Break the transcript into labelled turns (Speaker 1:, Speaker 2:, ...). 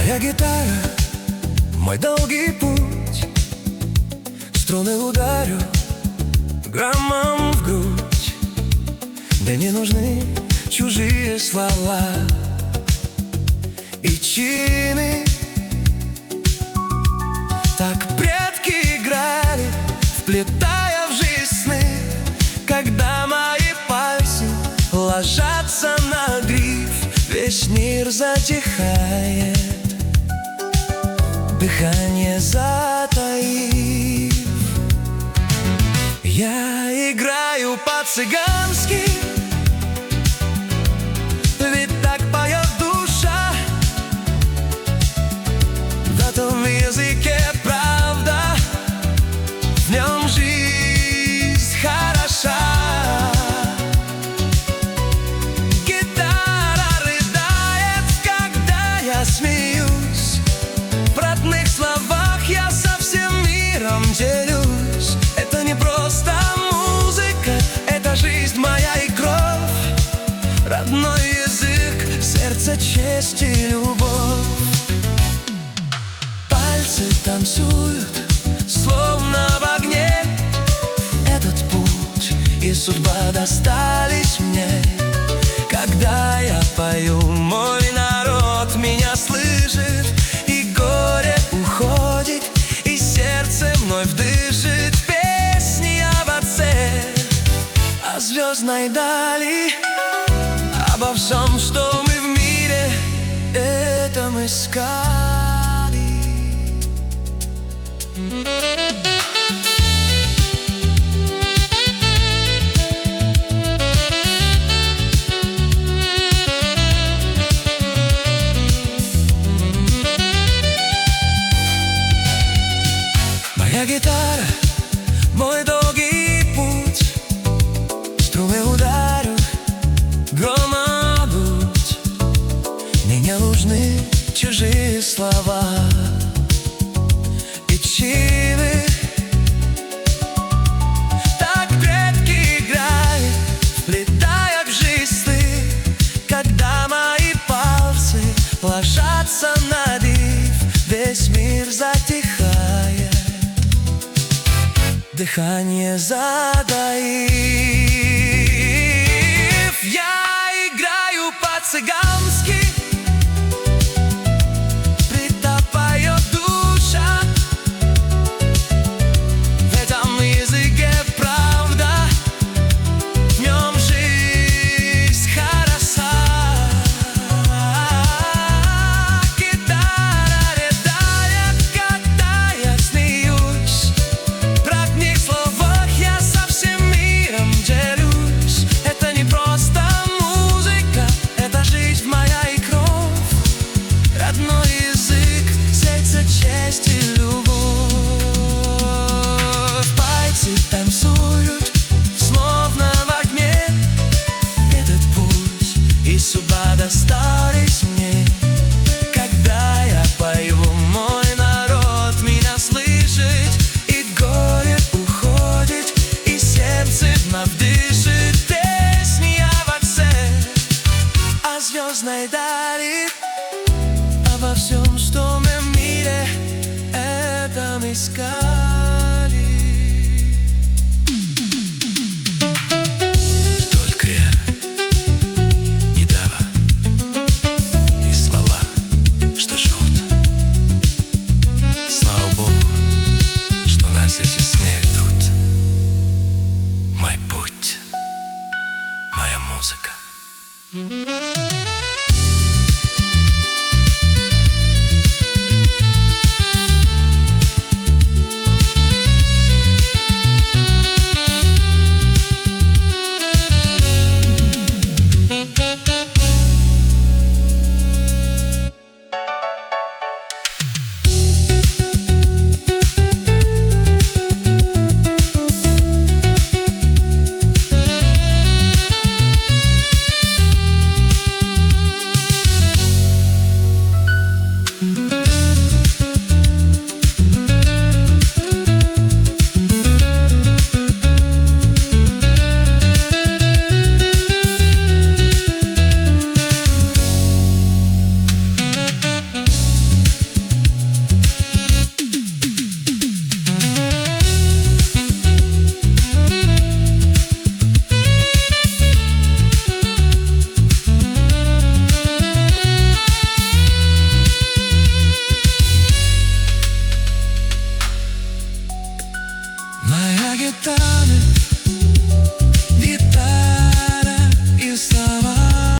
Speaker 1: Моя гитара, мой долгий путь, струны ударю громом в грудь, да не нужны чужие слова и чины. Так предки играли, вплетая в жизнь сны, когда мои пальцы ложатся на гриф, весь мир затихает, дыхание затаив. Я играю по-цыгански, ведь так поет душа. В этом языке правда, в нем жизнь хороша. Гитара рыдает, когда я смеюсь, в родных словах я со всем миром делюсь. Это не просто музыка, это жизнь моя и кровь, родной язык, сердце, честь и любовь. Пальцы танцуют, словно в огне, этот путь и судьба достались мне. Когда я пою, мой народ меня слышит, и горе уходит, и сердце вновь дышит. Песни об отце, о звездной дали, обо всем, что мы в мире этом искали. Моя гитара, мой долгий путь, струны ударю грома будь. Мне не нужны чужие слова и чины. Так предки играли, вплетая в жизнь сны, когда мои пальцы ложатся на див, весь мир затихает, дыхание затаив. Я играю по-цыгански, притопает душа. В этом языке правда, в нем жизнь хороша. Гитара рыдает, когда я смеюсь, в родных словах я со всем миром делюсь. Это не просто музыка, это жизнь моя и кровь, родной язык, сердце, честь и любовь. Пальцы танцуют, словно в огне, этот путь и судьба достались мне. Когда я пою, мой народ меня слышит, и горе уходит, и сердце вновь дышит. Песни об отце, о звездной дали, обо всем, что мы в мире этом искали.